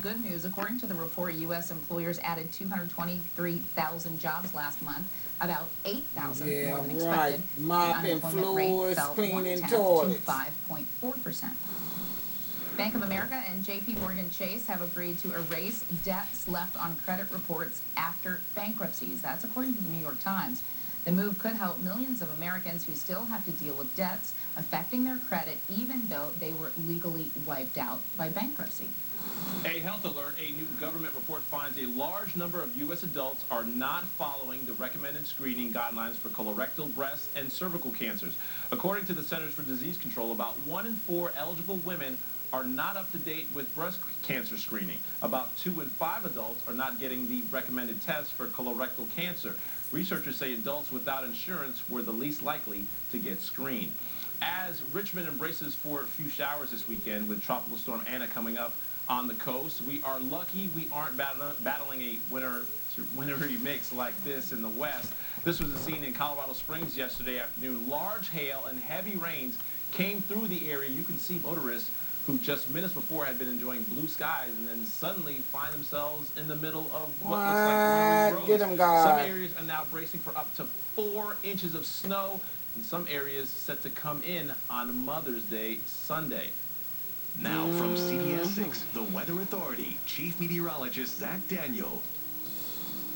good news. According to the report, U.S. employers added 223,000 jobs last month, about 8,000 more than expected. Mopping floors, cleaning toilets. To 5.4%. Bank of America and J.P. Morgan Chase have agreed to erase debts left on credit reports after bankruptcies. That's according to the New York Times. The move could help millions of Americans who still have to deal with debts affecting their credit, even though they were legally wiped out by bankruptcy. A health alert. A new government report finds a large number of U.S. adults are not following the recommended screening guidelines for colorectal, breast, and cervical cancers. According to the Centers for Disease Control, about 1 in 4 eligible women are not up to date with breast cancer screening. About 2 in 5 adults are not getting the recommended test for colorectal cancer. Researchers say adults without insurance were the least likely to get screened. As Richmond embraces for a few showers this weekend with Tropical Storm Anna coming up on the coast, we are lucky we aren't battling a wintry mix like this in the west. This was a scene in Colorado Springs yesterday afternoon. Large hail and heavy rains came through the area. You can see motorists who just minutes before had been enjoying blue skies and then suddenly find themselves in the middle of what looks like wintry roads. Get 'em, God. Some areas are now bracing for up to 4 inches of snow, and some areas set to come in on Mother's Day Sunday. Now from CBS 6, the Weather Authority, Chief Meteorologist Zach Daniel.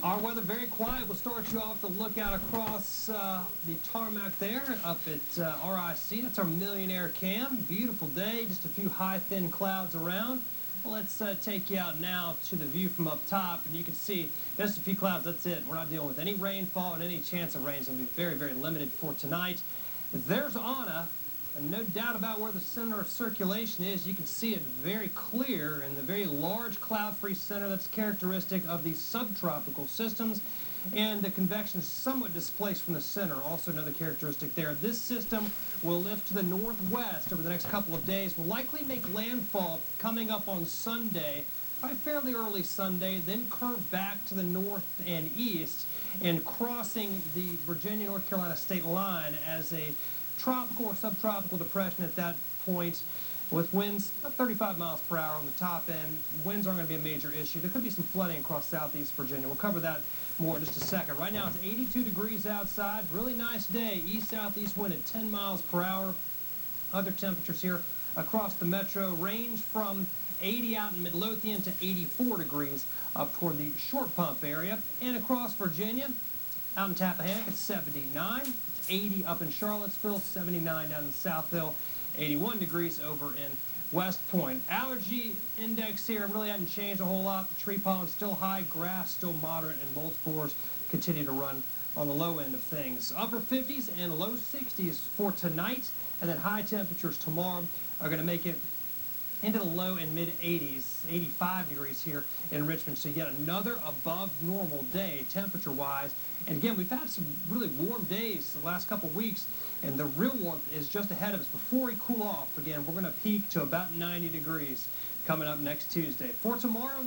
Our weather very quiet. We'll start you off the lookout across the tarmac there up at RIC. That's our Millionaire Cam. Beautiful day, just a few high, thin clouds around. Well, let's take you out now to the view from up top, and you can see just a few clouds. That's it. We're not dealing with any rainfall, and any chance of rain is going to be very, very limited for tonight. There's Anna. And no doubt about where the center of circulation is. You can see it very clear in the very large cloud-free center that's characteristic of these subtropical systems. And the convection is somewhat displaced from the center. Also another characteristic there. This system will lift to the northwest over the next couple of days. Will likely make landfall coming up on Sunday, probably fairly early Sunday, then curve back to the north and east and crossing the Virginia-North Carolina state line as a tropical or subtropical depression at that point, with winds about 35 miles per hour on the top end. Winds aren't going to be a major issue. There could be some flooding across southeast Virginia. We'll cover that more in just a second. Right now it's 82 degrees outside. Really nice day. East-southeast wind at 10 miles per hour. Other temperatures here across the metro range from 80 out in Midlothian to 84 degrees up toward the Short Pump area. And across Virginia, out in Tappahannock, it's 79. 80 up in Charlottesville, 79 down in South Hill, 81 degrees over in West Point. Allergy index here really hasn't changed a whole lot. The tree pollen's still high, grass still moderate, and mold spores continue to run on the low end of things. Upper 50s and low 60s for tonight, and then high temperatures tomorrow are going to make it into the low and mid 80s, 85 degrees here in Richmond. So yet another above normal day temperature-wise. And again, we've had some really warm days the last couple weeks, and the real warmth is just ahead of us. Before we cool off, again, we're going to peak to about 90 degrees coming up next Tuesday. For tomorrow,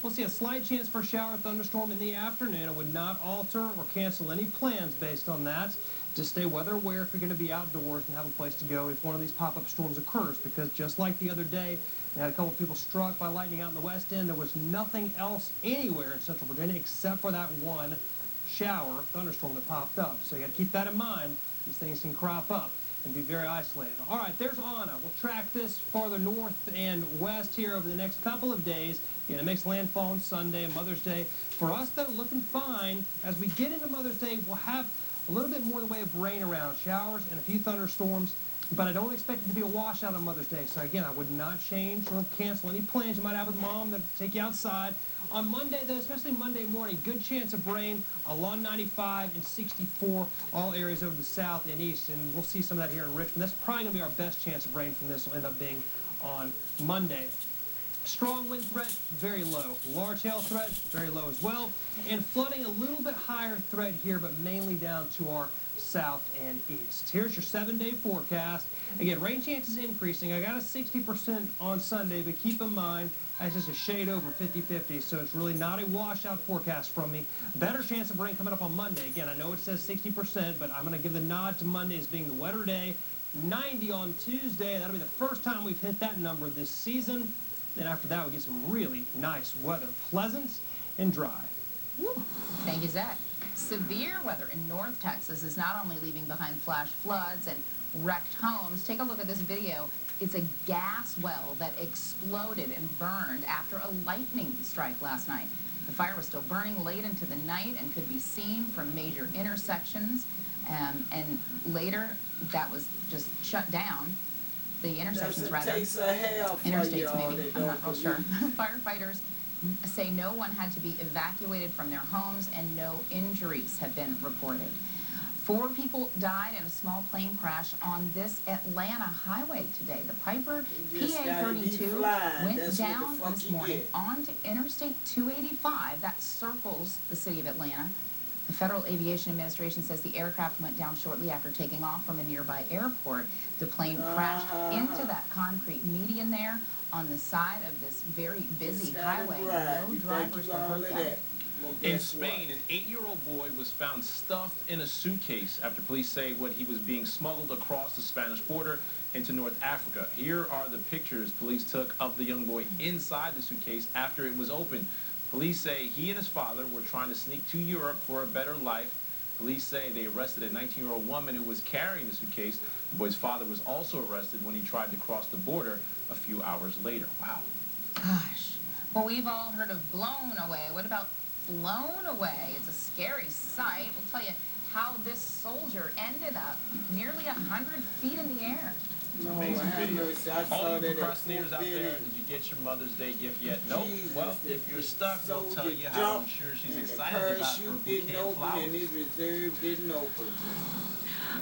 we'll see a slight chance for a shower thunderstorm in the afternoon. I would not alter or cancel any plans based on that. Just stay weather aware if you're going to be outdoors and have a place to go if one of these pop-up storms occurs, because just like the other day, we had a couple of people struck by lightning out in the west end. There was nothing else anywhere in central Virginia except for that one shower thunderstorm that popped up. So you got to keep that in mind. These things can crop up and be very isolated. All right, there's Anna. We'll track this farther north and west here over the next couple of days. Again, it makes landfall on Sunday, Mother's Day. For us, though, looking fine. As we get into Mother's Day, we'll have a little bit more in the way of rain around, showers and a few thunderstorms, but I don't expect it to be a washout on Mother's Day. So again, I would not change or cancel any plans you might have with Mom that take you outside. On Monday, though, especially Monday morning, good chance of rain along 95 and 64, all areas over the south and east, and we'll see some of that here in Richmond. That's probably going to be our best chance of rain from this. Will end up being on Monday. Strong wind threat, very low. Large hail threat, very low as well. And flooding, a little bit higher threat here, but mainly down to our south and east. Here's your 7-day forecast. Again, rain chances increasing. I got a 60% on Sunday, but keep in mind, that's just a shade over 50-50, so it's really not a washout forecast from me. Better chance of rain coming up on Monday. Again, I know it says 60%, but I'm going to give the nod to Monday as being the wetter day. 90 on Tuesday. That'll be the first time we've hit that number this season. Then after that, we get some really nice weather, pleasant and dry. Woo. Thank you, Zach. Severe weather in North Texas is not only leaving behind flash floods and wrecked homes. Take a look at this video. It's a gas well that exploded and burned after a lightning strike last night. The fire was still burning late into the night and could be seen from major intersections. And later, that was just shut down. The intersections, rather. Interstates, maybe. I'm not real sure. Firefighters say no one had to be evacuated from their homes and no injuries have been reported. 4 people died in a small plane crash on this Atlanta highway today. The Piper PA-32 went down this morning onto Interstate 285 that circles the city of Atlanta. The Federal Aviation Administration says the aircraft went down shortly after taking off from a nearby airport. The plane crashed into that concrete median there on the side of this very busy highway. No drivers were hurt that. In Spain, an 8-year-old boy was found stuffed in a suitcase after police say what he was being smuggled across the Spanish border into North Africa. Here are the pictures police took of the young boy inside the suitcase after it was opened. Police say he and his father were trying to sneak to Europe for a better life. Police say they arrested a 19-year-old woman who was carrying the suitcase. The boy's father was also arrested when he tried to cross the border a few hours later. Wow. Gosh. Well, we've all heard of blown away. What about flown away? It's a scary sight. We'll tell you how this soldier ended up nearly 100 feet in the air. Amazing video. All you procrastinators out there, did you get your Mother's Day gift yet? Nope. Well, if you're stuck, we'll tell you how I'm sure she's excited about her bouquet of flowers.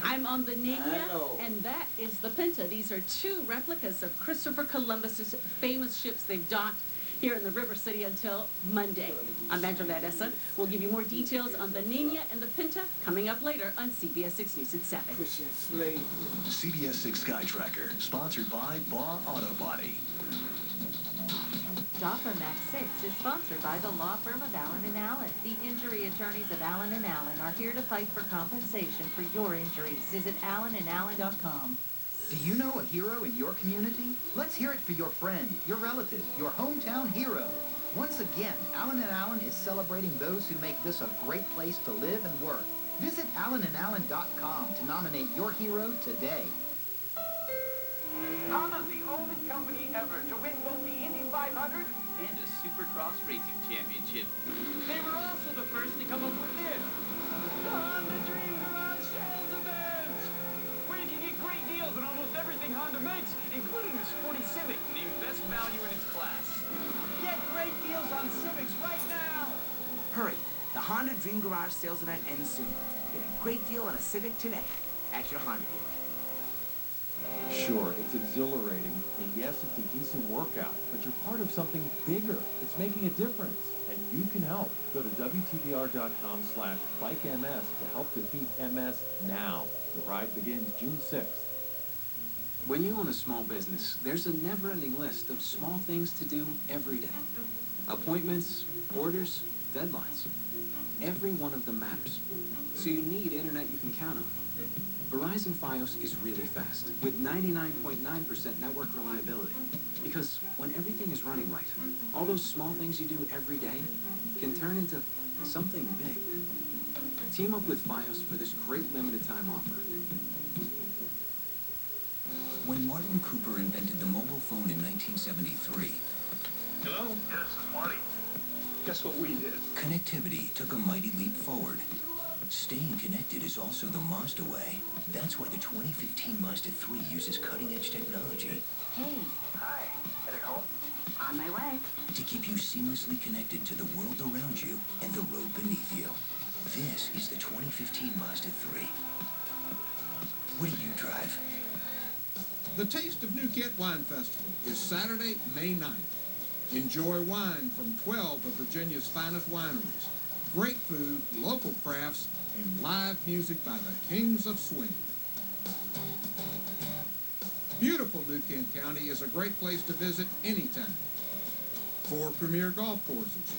I'm on the Niña, and that is the Pinta. These are 2 replicas of Christopher Columbus's famous ships. They've docked here in the River City until Monday. I'm Angela Essa. We'll give you more details on the Niña and the Pinta coming up later on CBS 6 News at 7. CBS 6 Sky Tracker, sponsored by Baugh Auto Body. Job for Max 6 is sponsored by the law firm of Allen & Allen. The injury attorneys of Allen & Allen are here to fight for compensation for your injuries. Visit allenandallen.com. Do you know a hero in your community? Let's hear it for your friend, your relative, your hometown hero. Once again, Allen & Allen is celebrating those who make this a great place to live and work. Visit allenandallen.com to nominate your hero today. Honda's the only company ever to win both the Indy 500 and a Supercross Racing Championship. They were also the first to come up with this, the Honda Dream Garage Sales Event, where you can get great deals on almost everything Honda makes, including the sporty Civic, named best value in its class. Get great deals on Civics right now. Hurry, the Honda Dream Garage Sales Event ends soon. Get a great deal on a Civic today at your Honda dealer. Sure, it's exhilarating, and yes, it's a decent workout, but you're part of something bigger. It's making a difference, and you can help. Go to WTBR.com/FightMS to help defeat MS now. The ride begins June 6th. When you own a small business, there's a never-ending list of small things to do every day. Appointments, orders, deadlines. Every one of them matters. So you need internet you can count on. Verizon Fios is really fast, with 99.9% network reliability. Because when everything is running right, all those small things you do every day can turn into something big. Team up with Fios for this great limited-time offer. When Martin Cooper invented the mobile phone in 1973... Hello? Yes, it's Marty. Guess what we did? Connectivity took a mighty leap forward. Staying connected is also the Mazda way. That's why the 2015 Mazda 3 uses cutting-edge technology. Hey. Hi. Headed home? On my way. To keep you seamlessly connected to the world around you and the road beneath you. This is the 2015 Mazda 3. What do you drive? The Taste of New Kent Wine Festival is Saturday, May 9th. Enjoy wine from 12 of Virginia's finest wineries. Great food, local crafts, and live music by the Kings of Swing. Beautiful New Kent County is a great place to visit anytime. 4 premier golf courses,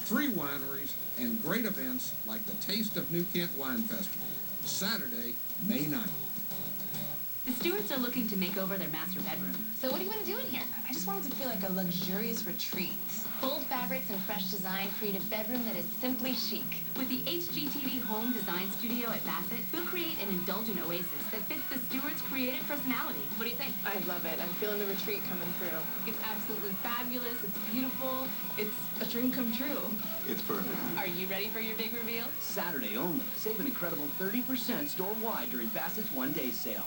3 wineries, and great events like the Taste of New Kent Wine Festival, Saturday, May 9th. The Stewarts are looking to make over their master bedroom. So what do you want to do in here? I just wanted to feel like a luxurious retreat. Bold fabrics and fresh design create a bedroom that is simply chic. With the HGTV Home Design Studio at Bassett, we'll create an indulgent oasis that fits the Stewarts' creative personality. What do you think? I love it. I'm feeling the retreat coming through. It's absolutely fabulous. It's beautiful. It's a dream come true. It's perfect. Are you ready for your big reveal? Saturday only. Save an incredible 30% store-wide during Bassett's one-day sale.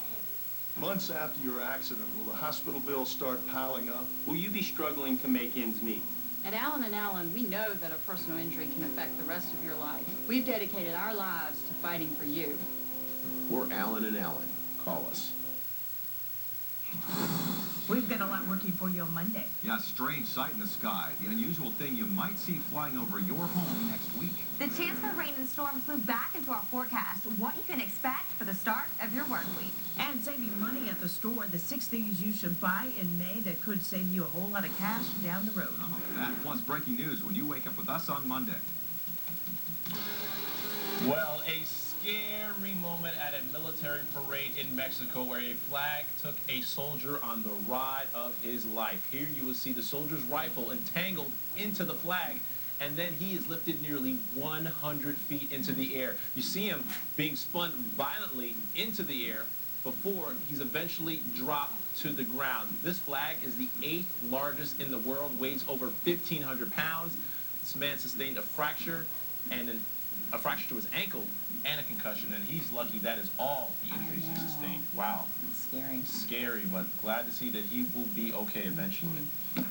Months after your accident, will the hospital bills start piling up? Will you be struggling to make ends meet? At Allen & Allen, we know that a personal injury can affect the rest of your life. We've dedicated our lives to fighting for you. We're Allen & Allen. Call us. We've got a lot working for you on Monday. Yeah, strange sight in the sky. The unusual thing you might see flying over your home next week. The chance for rain and storms move back into our forecast. What you can expect for the start of your work week. And saving money at the store, the 6 things you should buy in May that could save you a whole lot of cash down the road. Oh, that plus breaking news when you wake up with us on Monday. Well, a scary moment at a military parade in Mexico where a flag took a soldier on the ride of his life. Here you will see the soldier's rifle entangled into the flag, and then he is lifted nearly 100 feet into the air. You see him being spun violently into the air before he's eventually dropped to the ground. This flag is the 8th largest in the world, weighs over 1,500 pounds. This man sustained a fracture and a fracture to his ankle and a concussion, and he's lucky that is all the injuries he sustained. Wow. That's scary. Scary, but glad to see that he will be okay eventually.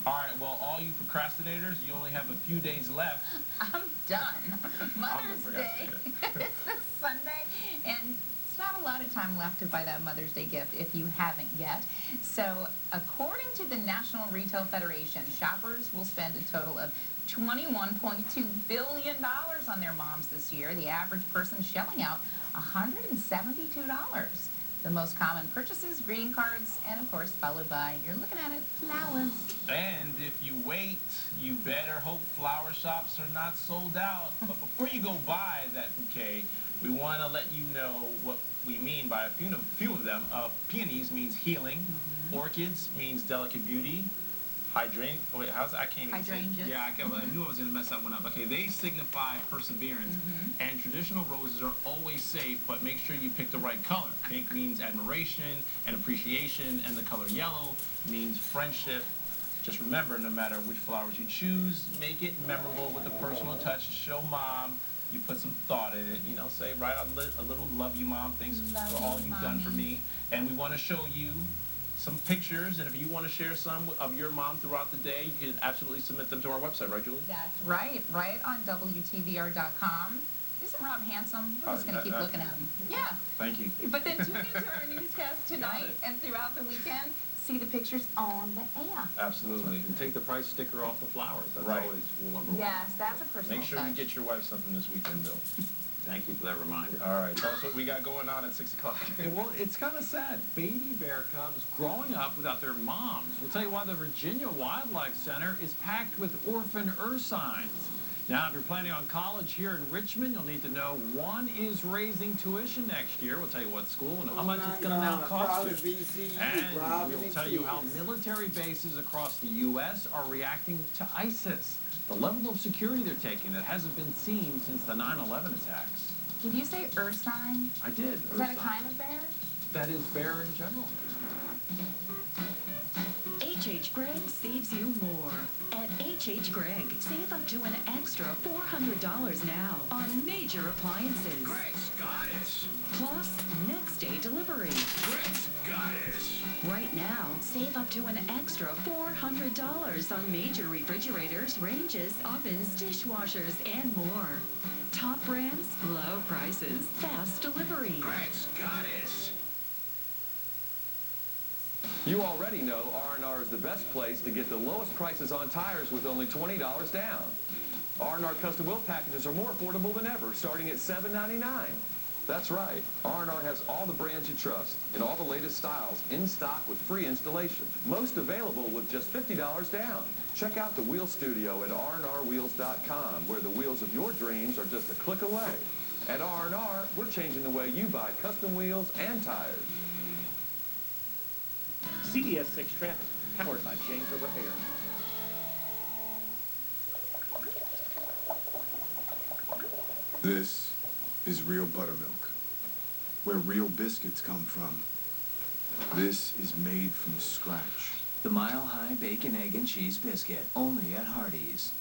All right, well, all you procrastinators, you only have a few days left. I'm done. Mother's Day is this Sunday, and it's not a lot of time left to buy that Mother's Day gift if you haven't yet. So according to the National Retail Federation, shoppers will spend a total of $21.2 billion on their moms this year, the average person shelling out $172. The most common purchases, greeting cards, and of course, followed by, you're looking at it, flowers. And if you wait, you better hope flower shops are not sold out. But before you go buy that bouquet, we want to let you know what we mean by a few of them. Peonies means healing. Orchids means delicate beauty. Hydrangea. Wait, how's that? I can't even say. Yeah, I knew I was going to mess that one up. Okay, they signify perseverance, and traditional roses are always safe, but make sure you pick the right color. Pink means admiration and appreciation, and the color yellow means friendship. Just remember, no matter which flowers you choose, make it memorable with a personal touch. Show mom you put some thought in it. You know, say, write a little love you, mom. Thanks for all you've done for me. And we want to show you some pictures, and if you want to share some of your mom throughout the day, you can absolutely submit them to our website, right, Julie? That's right on WTVR.com. Isn't Rob handsome? We're just going to keep looking at him. Yeah. Thank you. But then tune into our newscast tonight and throughout the weekend. See the pictures on the air. Absolutely. And take the price sticker off the flowers. That's Right. always rule number one. Yes, that's a personal Make sure touch. you get your wife something this weekend, Bill. Thank you for that reminder. All right, tell us what we got going on at 6 o'clock. Yeah, well, it's kind of sad. Baby bear cubs growing up without their moms. We'll tell you why the Virginia Wildlife Center is packed with orphan ursines. Now, if you're planning on college here in Richmond, you'll need to know one is raising tuition next year. We'll tell you what school and how much it's going to now cost you. And we'll tell you how military bases across the U.S. are reacting to ISIS. The level of security they're taking that hasn't been seen since the 9/11 attacks. Did you say ursine? I did. Is that a kind of bear? That is bear in general. H.H. Gregg saves you more. At H.H. Gregg, save up to an extra $400 now on major appliances. Greg's Goddess. Plus, next day delivery. Greg's Goddess. Right now, save up to an extra $400 on major refrigerators, ranges, ovens, dishwashers, and more. Top brands, low prices, fast delivery. Greg's Goddess. You already know R&R is the best place to get the lowest prices on tires with only $20 down. R&R custom wheel packages are more affordable than ever, starting at $7.99. That's right, R&R has all the brands you trust and all the latest styles in stock with free installation. Most available with just $50 down. Check out the Wheel Studio at rnrwheels.com, where the wheels of your dreams are just a click away. At R&R, we're changing the way you buy custom wheels and tires. CBS 6 Traffic, powered by James River Air. This is real buttermilk, where real biscuits come from. This is made from scratch. The Mile High Bacon, Egg, and Cheese Biscuit, only at Hardee's.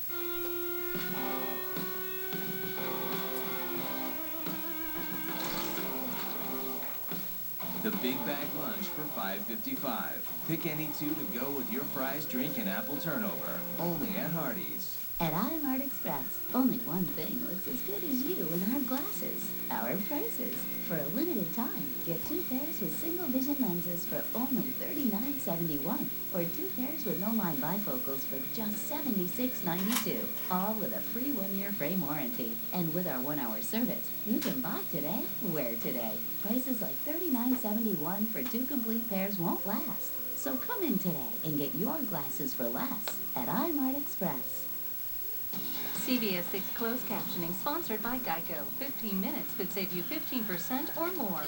The Big Bag Lunch for $5.55. Pick any two to go with your fries, drink, and apple turnover, only at Hardee's. At iMart Express, only one thing looks as good as you in our glasses. Our prices. For a limited time, get 2 pairs with single vision lenses for only $39.71, or 2 pairs with no-line bifocals for just $76.92, all with a free 1-year frame warranty. And with our 1-hour service, you can buy today, wear today. Prices like $39.71 for 2 complete pairs won't last. So come in today and get your glasses for less at iMart Express. CBS 6 closed captioning sponsored by Geico. 15 minutes could save you 15% or more.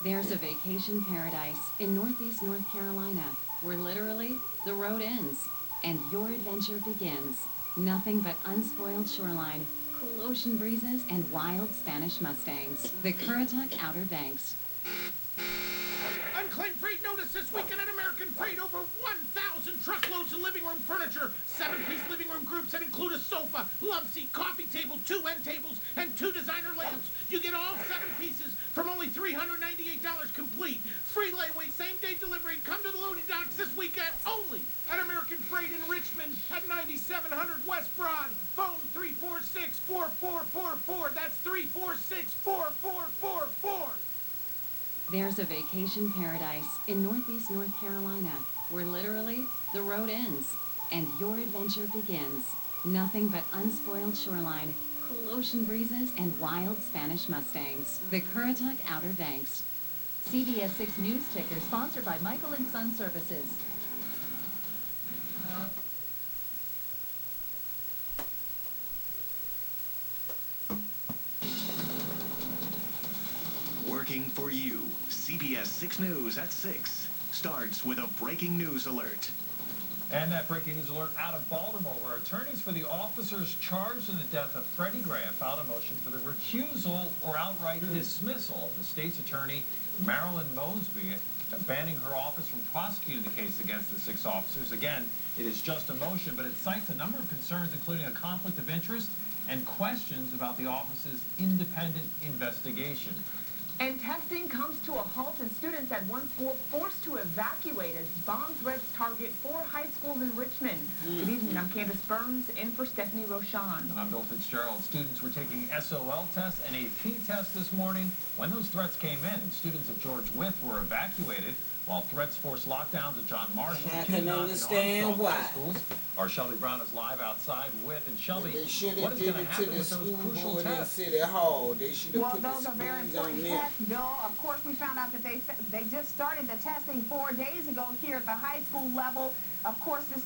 There's a vacation paradise in Northeast North Carolina where literally the road ends and your adventure begins. Nothing but unspoiled shoreline, cool ocean breezes, and wild Spanish Mustangs. The Currituck Outer Banks. Unclaimed freight notice this weekend at American Freight. Over 1,000 truckloads of living room furniture. 7-piece living room groups that include a sofa, love seat, coffee table, 2 end tables, and 2 designer lamps. You get all 7 pieces from only $398 complete. Free layaway, same-day delivery. Come to the loading docks this weekend only at American Freight in Richmond at 9700 West Broad. Phone 346-4444. That's 346-4444. There's a vacation paradise in Northeast North Carolina where literally the road ends and your adventure begins. Nothing but unspoiled shoreline, cool ocean breezes, and wild Spanish Mustangs. The Currituck Outer Banks. CBS 6 News Ticker sponsored by Michael & Son Services. Working for you. CBS 6 News at 6 starts with a breaking news alert. And that breaking news alert out of Baltimore, where attorneys for the officers charged in the death of Freddie Graham filed a motion for the recusal or outright dismissal of the state's attorney, Marilyn Mosby, banning her office from prosecuting the case against the 6 officers. Again, it is just a motion, but it cites a number of concerns, including a conflict of interest and questions about the office's independent investigation. And testing comes to a halt, and students at one school forced to evacuate as bomb threats target 4 high schools in Richmond. Good evening, I'm Candace Burns, in for Stephanie Rochon. And I'm Bill Fitzgerald. Students were taking SOL tests and AP tests this morning when those threats came in, and students at George Wythe were evacuated, while threats forced lockdowns at John Marshall, I can understand why. Schools. Our Shelby Brown is live outside with, and Shelby, they should what have is did going to it to happen the with those school crucial board in tests? City Hall. They should have Well, put those the are very screens important on there. tests, Bill. Of course, we found out that they just started the testing 4 days ago here at the high school level. Of course, this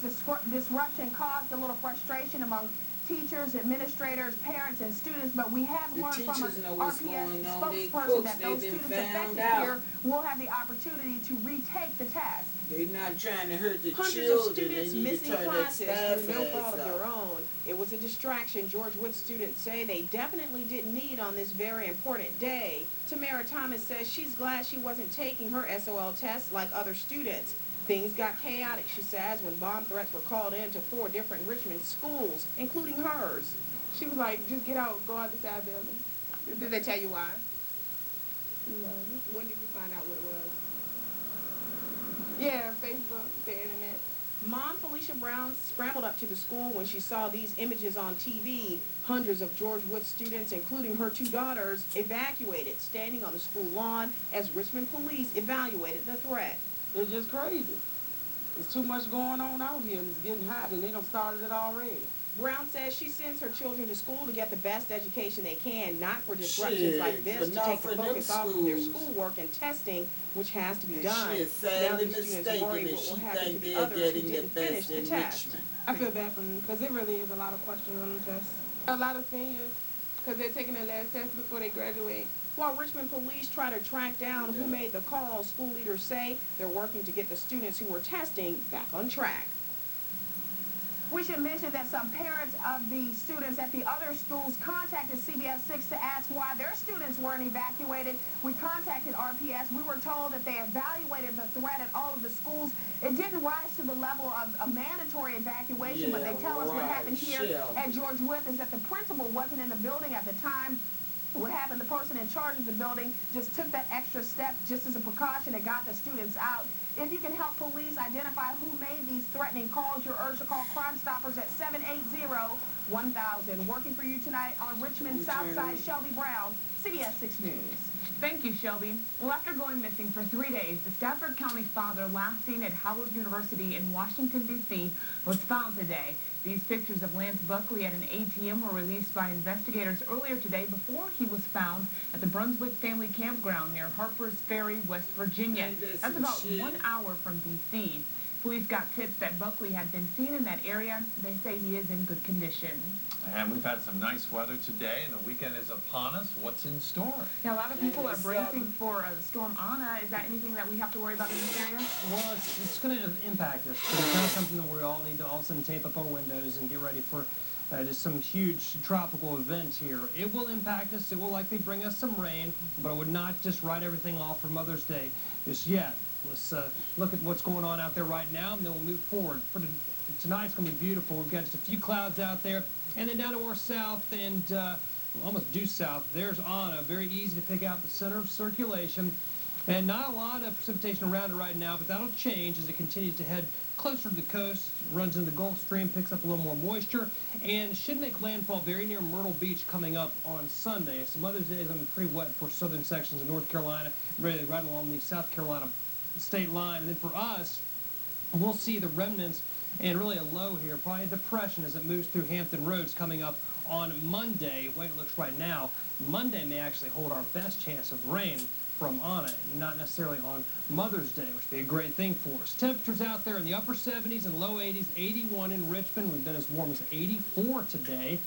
disruption caused a little frustration among teachers, administrators, parents, and students, but we have learned from an RPS spokesperson that those students affected here will have the opportunity to retake the test. They're not trying to hurt the Hundreds children. of students they need missing to turn classes that through no fault of staff their ass own. It was a distraction, George Wythe students say they definitely didn't need on this very important day. Tamara Thomas says she's glad she wasn't taking her SOL test like other students. Things got chaotic, she says, when bomb threats were called in to 4 different Richmond schools, including hers. She was like, just get out, go out the side building. Did they tell you why? No. When did you find out what it was? Yeah, Facebook, the internet. Mom Felicia Brown scrambled up to the school when she saw these images on TV. Hundreds of George Wythe students, including her 2 daughters, evacuated, standing on the school lawn as Richmond police evaluated the threat. It's just crazy. There's too much going on out here, and it's getting hot, and they done started it already. Brown says she sends her children to school to get the best education they can, not for disruptions like this, to take the focus off of their schoolwork and testing, which has to be done. She is Now sadly these students mistaken worry that what she will happen to think the they're others who getting the didn't finish best the in test. Richmond. I feel bad for them because it really is a lot of questions on the test. A lot of seniors, because they're taking their last test before they graduate. While Richmond police try to track down who made the call, school leaders say they're working to get the students who were testing back on track. We should mention that some parents of the students at the other schools contacted CBS 6 to ask why their students weren't evacuated. We contacted RPS. We were told that they evaluated the threat at all of the schools. It didn't rise to the level of a mandatory evacuation, but they tell us what happened here at George Wythe is that the principal wasn't in the building at the time. What happened, the person in charge of the building just took that extra step just as a precaution and got the students out. If you can help police identify who made these threatening calls, you're urged to call Crime Stoppers at 780-1000. Working for you tonight on Richmond Southside, Shelby Brown, CBS 6 News. Thank you, Shelby. Well, after going missing for 3 days, the Stafford County father last seen at Howard University in Washington, D.C. was found today. These pictures of Lance Buckley at an ATM were released by investigators earlier today before he was found at the Brunswick Family Campground near Harper's Ferry, West Virginia. That's about 1 hour from D.C. Police got tips that Buckley had been seen in that area. They say he is in good condition. And we've had some nice weather today, and the weekend is upon us. What's in store? Yeah, a lot of people are bracing for Storm Anna. Is that anything that we have to worry about in this area? Well, it's going to impact us, but it's not something that we all need to all of a sudden tape up our windows and get ready for just some huge tropical event here. It will impact us. It will likely bring us some rain, but I would not just write everything off for Mother's Day just yet. Let's look at what's going on out there right now, and then we'll move forward. Tonight it's going to be beautiful. We've got just a few clouds out there. And then down to our south and almost due south, there's Anna. Very easy to pick out the center of circulation. And not a lot of precipitation around it right now, but that'll change as it continues to head closer to the coast, runs into the Gulf Stream, picks up a little more moisture, and should make landfall very near Myrtle Beach coming up on Sunday. So Mother's Day is going to be pretty wet for southern sections of North Carolina, really right along the South Carolina state line. And then for us, we'll see the remnants and really a low here, probably a depression as it moves through Hampton Roads coming up on Monday. The way it looks right now, Monday may actually hold our best chance of rain from Anna, not necessarily on Mother's Day, which would be a great thing for us. Temperatures out there in the upper 70s and low 80s, 81 in Richmond. We've been as warm as 84 today.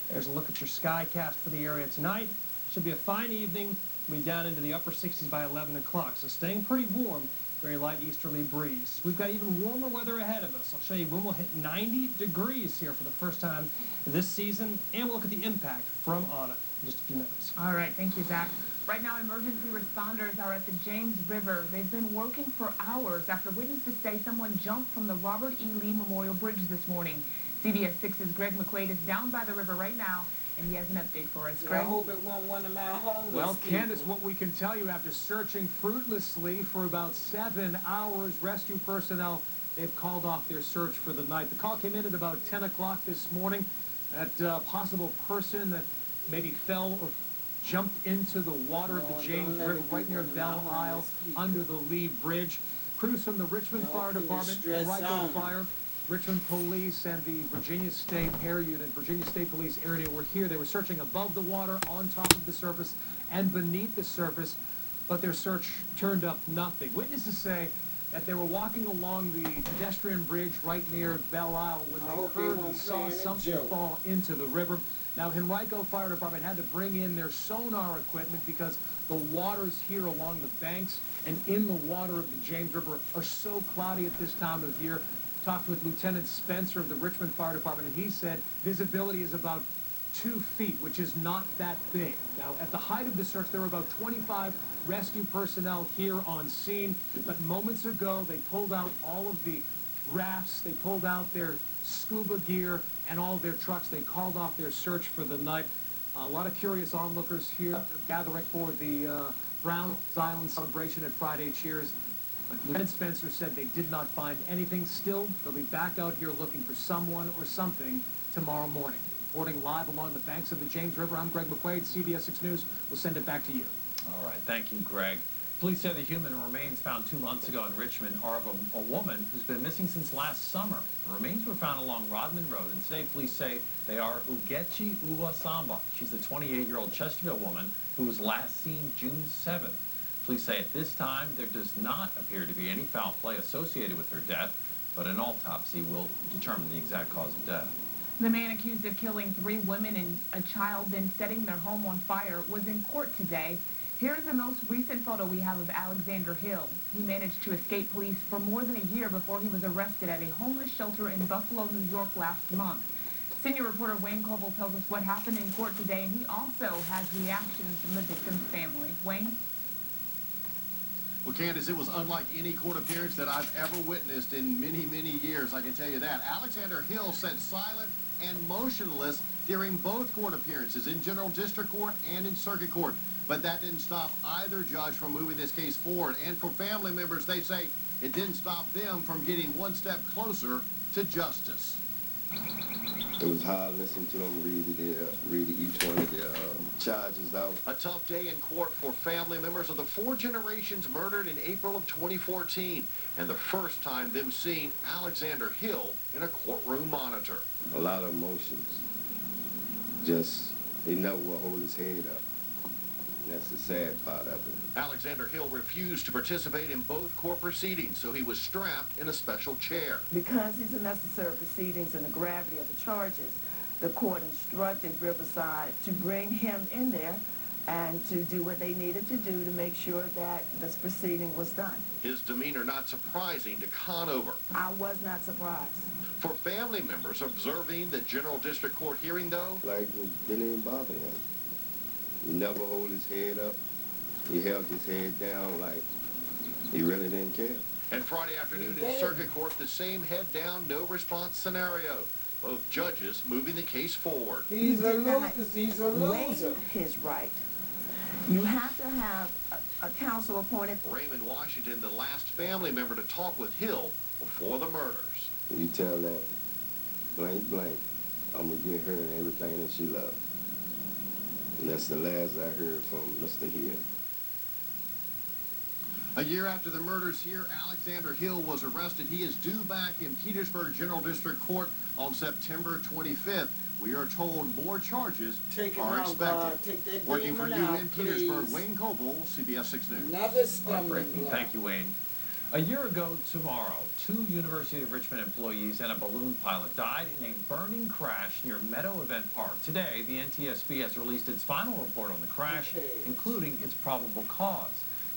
There's a look at your skycast for the area tonight. Should be a fine evening. We'll be down into the upper 60s by 11 o'clock, so staying pretty warm. Very light easterly breeze. We've got even warmer weather ahead of us. I'll show you when we'll hit 90 degrees here for the first time this season, and we'll look at the impact from Anna in just a few minutes. All right, thank you, Zach. Right now, emergency responders are at the James River. They've been working for hours after witnesses say someone jumped from the Robert E. Lee Memorial Bridge this morning. CBS 6's Greg McQuaid is down by the river right now, and he has an update for us. Greg? I hope it wasn't one of my homeless Well, people. Candace, what we can tell you after searching fruitlessly for about 7 hours, rescue personnel, they've called off their search for the night. The call came in at about 10 o'clock this morning. That possible person that maybe fell or jumped into the water of the James River right near Belle Isle under the Lee Bridge. Crews from the Richmond Fire Department, Rico Fire, Richmond Police, and the Virginia State Air Unit, Virginia State Police Air Unit were here. They were searching above the water, on top of the surface, and beneath the surface, but their search turned up nothing. Witnesses say that they were walking along the pedestrian bridge right near Belle Isle when they heard and saw something fall into the river. Now, Henrico Fire Department had to bring in their sonar equipment because the waters here along the banks and in the water of the James River are so cloudy at this time of year. Talked with Lieutenant Spencer of the Richmond Fire Department, and he said visibility is about 2 feet, which is not that big. Now, at the height of the search, there were about 25 rescue personnel here on scene, but moments ago, they pulled out all of the rafts, they pulled out their scuba gear, and all of their trucks. They called off their search for the night. A lot of curious onlookers here gathering for the Brown Island celebration at Friday Cheers. Lieutenant Spencer said they did not find anything. Still, they'll be back out here looking for someone or something tomorrow morning. Reporting live along the banks of the James River, I'm Greg McQuaid, CBS 6 News. We'll send it back to you. All right, thank you, Greg. Police say the human remains found 2 months ago in Richmond are of a woman who's been missing since last summer. The remains were found along Rodman Road, and today police say they are Ugechi Uwasamba. She's a 28-year-old Chesterfield woman who was last seen June 7th. Police say at this time there does not appear to be any foul play associated with her death. but an autopsy will determine the exact cause of death. The man accused of killing 3 women and a child, then setting their home on fire, was in court today. Here's the most recent photo we have of Alexander Hill. He managed to escape police for more than a year before he was arrested at a homeless shelter in Buffalo, New York last month. Senior reporter Wayne Koval tells us what happened in court today, and he also has reactions from the victim's family. Wayne? Well, Candace, it was unlike any court appearance that I've ever witnessed in many, many years, I can tell you that. Alexander Hill sat silent and motionless during both court appearances, in General District Court and in Circuit Court. But that didn't stop either judge from moving this case forward. And for family members, they say it didn't stop them from getting one step closer to justice. It was hard listening to them read each one of their charges out. A tough day in court for family members of the 4 generations murdered in April of 2014, and the first time them seeing Alexander Hill in a courtroom monitor. A lot of emotions. Just, he never will hold his head up. And that's the sad part of it. Alexander Hill refused to participate in both court proceedings, so he was strapped in a special chair. Because these are necessary proceedings and the gravity of the charges, the court instructed Riverside to bring him in there and to do what they needed to do to make sure that this proceeding was done. His demeanor not surprising to Conover. I was not surprised. For family members observing the General District Court hearing, though, like it didn't even bother him. He never hold his head up. He held his head down like he really didn't care. And Friday afternoon in Circuit Court, the same head down, no response scenario. Both judges moving the case forward. He's a loser. His right. You have to have a counsel appointed. Raymond Washington, the last family member to talk with Hill before the murders. You tell that blank, I'm going to get her and everything that she loved. And that's the last I heard from Mr. Hill. A year after the murders here, Alexander Hill was arrested. He is due back in Petersburg General District Court on September 25th. We are told more charges are expected. Working for you in Petersburg, Wayne Koval, CBS 6 News. Heartbreaking. Thank you, Wayne. A year ago tomorrow, 2 University of Richmond employees and a balloon pilot died in a burning crash near Meadow Event Park. Today, the NTSB has released its final report on the crash, including its probable cause.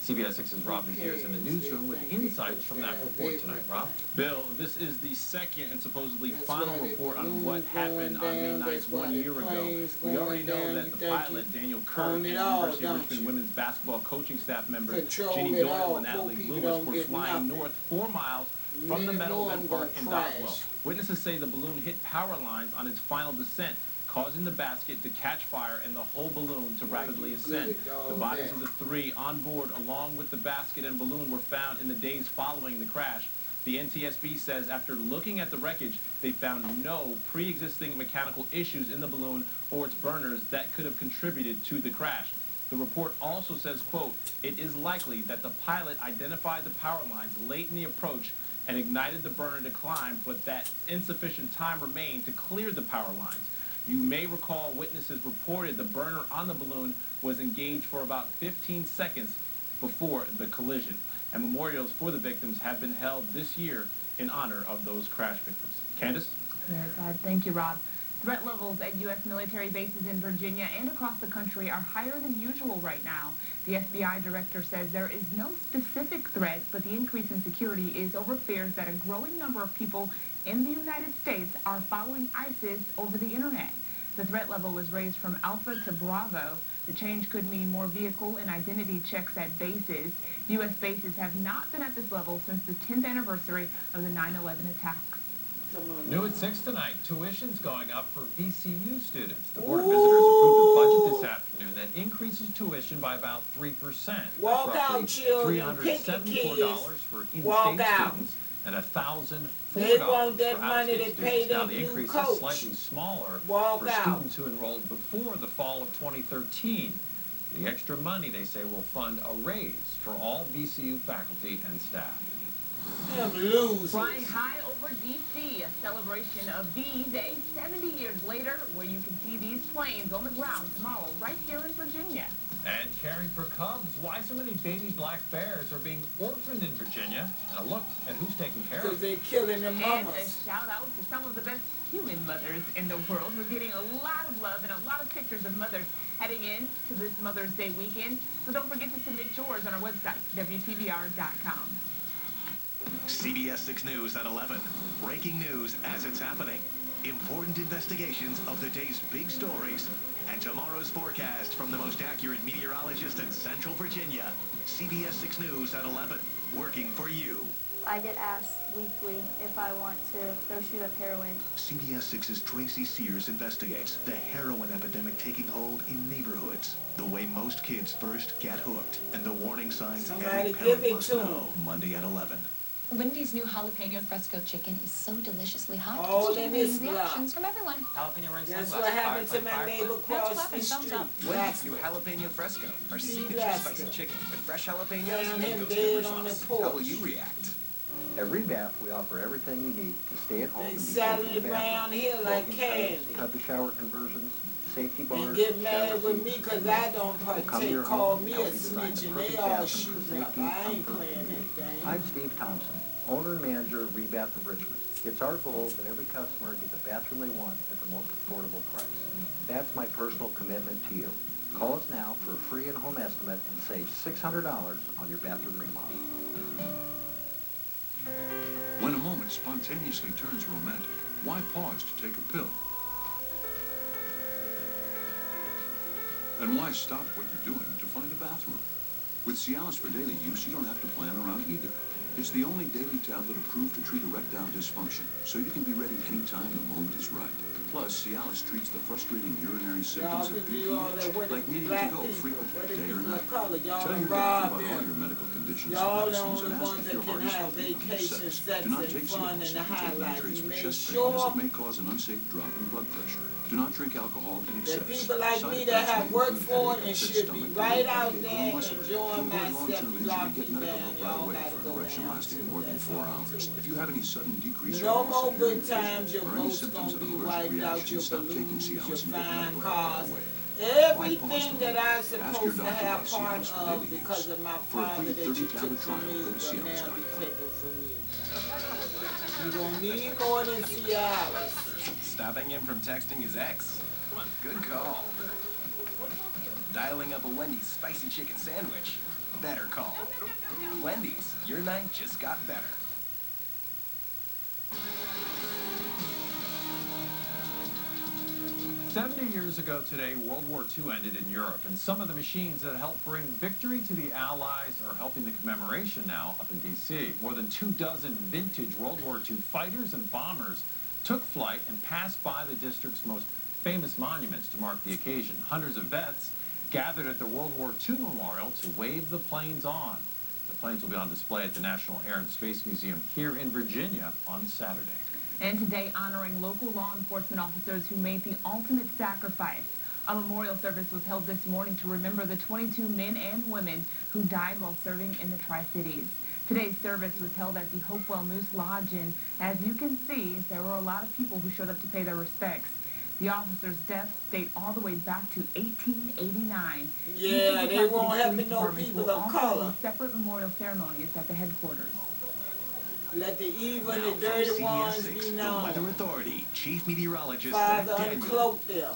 CBS 6's Rob Nazier is in the newsroom with insights from that report tonight. Rob? Bill, this is the second and supposedly final report on what happened on May 9th 1 year ago. We already know that the pilot, Daniel Kirk, and University of Richmond women's basketball coaching staff members Ginny Doyle and Natalie Lewis were flying north 4 miles from the Meadow Event Park in Doswell. Witnesses say the balloon hit power lines on its final descent, causing the basket to catch fire and the whole balloon to rapidly ascend. The bodies of the 3 on board, along with the basket and balloon, were found in the days following the crash. The NTSB says after looking at the wreckage, they found no pre-existing mechanical issues in the balloon or its burners that could have contributed to the crash. The report also says, quote, "It is likely that the pilot identified the power lines late in the approach and ignited the burner to climb, but that insufficient time remained to clear the power lines. You may recall witnesses reported the burner on the balloon was engaged for about 15 seconds before the collision. And memorials for the victims have been held this year in honor of those crash victims." Candace? Very sad. Thank you, Rob. Threat levels at U.S. military bases in Virginia and across the country are higher than usual right now. The FBI director says there is no specific threat, but the increase in security is over fears that a growing number of people in the United States are following ISIS over the internet. The threat level was raised from Alpha to Bravo. The change could mean more vehicle and identity checks at bases. U.S. bases have not been at this level since the 10th anniversary of the 9/11 attacks. New at 6 tonight, tuition's going up for VCU students. The Board of Visitors approved a budget this afternoon that increases tuition by about 3%. Walk That's roughly out, children. $374 for in-state students and $1,004 They want that for money out-of-state to pay students. Now, their the new increase coach. is slightly smaller for students who enrolled before the fall of 2013. The extra money, they say, will fund a raise for all VCU faculty and staff. Flying high over D.C., a celebration of V-Day 70 years later, where you can see these planes on the ground tomorrow right here in Virginia. And caring for cubs, why so many baby black bears are being orphaned in Virginia, and a look at who's taking care of them. Because they're killing their And mamas. a shout out to some of the best human mothers in the world. We're getting a lot of love and a lot of pictures of mothers heading in to this Mother's Day weekend. So don't forget to submit yours on our website, WTVR.com. CBS 6 News at 11. Breaking news as it's happening. Important investigations of the day's big stories. And tomorrow's forecast from the most accurate meteorologist in Central Virginia. CBS 6 News at 11. Working for you. I get asked weekly if I want to go shoot up heroin. CBS 6's Tracy Sears investigates the heroin epidemic taking hold in neighborhoods. The way most kids first get hooked. And the warning signs every parent must know. Monday at 11. Wendy's new jalapeno fresco chicken is so deliciously hot. Oh, it's then generating it's reactions from everyone. Jalapeno ring That's sunglasses. what happened to my Firefly, neighbor Firefly. across the street. Wendy's new jalapeno fresco. Our signature Alaska. spicy chicken with fresh jalapenos Found and him ghost dead pepper on the sauce. porch. How will you react? At Rebath, we offer everything you need to stay at home They and be selling safe in it the round bathroom. here like Walk-in candy. tubs, tub to shower conversions, safety bars, And get mad shower with me seats, because I don't We'll come to partake. your Call home me and a help you design the snitch and perfect they all bathroom for shooting up. safety, I ain't comfort, playing and that ease. game. I'm Steve Thompson, owner and manager of Rebath of Richmond. It's our goal that every customer get the bathroom they want at the most affordable price. That's my personal commitment to you. Call us now for a free in-home estimate and save $600 on your bathroom remodel. When a moment spontaneously turns romantic, why pause to take a pill? And why stop what you're doing to find a bathroom? With Cialis for daily use, you don't have to plan around either. It's the only daily tablet approved to treat erectile dysfunction, so you can be ready anytime the moment is right. Plus, Cialis treats the frustrating urinary symptoms of BPH, like needing to go frequently, day or night. Tell your doctor about all your medical conditions Y'all and the medicines only and ask ones if your that heart can is have healthy under vacation, sex. sex, Do not and take fun Cialis in the if you take highlights. nitrates You for make chest pain, sure as it may cause an unsafe drop in blood pressure. Do not drink alcohol in excess. that people like Side me effects that have may worked include for it headache, and upset should be stomach, right pain, out backache, there or muscle ache. enjoying To avoid myself, long-term injury, locking get medical down. help right Y'all away gotta for an go erection down lasting to more than that's 4 all hours. to it. If you have any sudden decrease No or loss more of good hearing, times, your or any boat's symptoms gonna of be allergic wiped out, reaction, your stop taking balloons, your Cialis and get fine medical help cars. right away. Everything that I'm Ask your supposed to doctor have about part Cialis for of daily because use. of my For a father free that you 30-tablet took from trial, me go to will now be Cialis.com. taken from you. You're gonna need more than Cialis. Stopping him from texting his ex? Good call. Dialing up a Wendy's spicy chicken sandwich? Better call. Wendy's, your night just got better. "70 years ago today, World War II ended in Europe, and some of the machines that helped bring victory to the Allies are helping the commemoration now up in D.C. More than 24 vintage World War II fighters and bombers took flight and passed by the district's most famous monuments to mark the occasion. Hundreds of vets gathered at the World War II Memorial to wave the planes on. The planes will be on display at the National Air and Space Museum here in Virginia on Saturday. And today, honoring local law enforcement officers who made the ultimate sacrifice. A memorial service was held this morning to remember the 22 men and women who died while serving in the Tri-Cities. Today's service was held at the Hopewell Moose Lodge, and as you can see, there were a lot of people who showed up to pay their respects. The officers' deaths date all the way back to 1889. Yeah, they won't have no Departments people will of also color. hold separate memorial ceremonies at the headquarters. Let the evil and Now the from dirty CBS ones 6, be the known. Weather Authority, Chief Meteorologist Father, Zach Daniel. uncloak them.